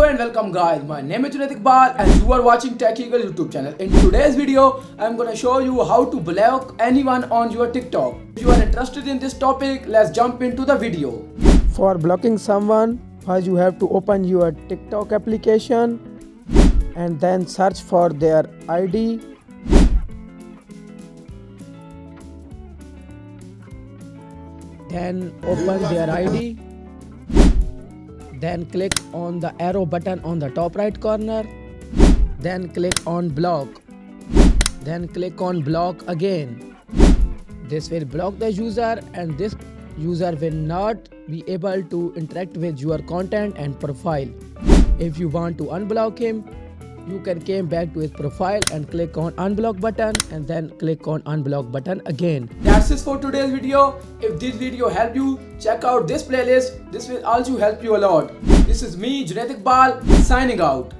and welcome guys, my name is Unblock and you are watching Tech Eagle YouTube channel. In today's video, I am gonna show you how to block anyone on your TikTok. If you are interested in this topic, let's jump into the video. For blocking someone, first you have to open your TikTok application and then search for their ID. Then open their ID. Then click on the arrow button on the top right corner. Then click on block. Then click on block again. This will block the user and this user will not be able to interact with your content and profile. If you want to unblock him, you can come back to his profile and click on unblock button and then click on unblock button again. That's it for today's video. If this video helped you, check out this playlist. This will also help you a lot. This is me, Junaid Iqbal, signing out.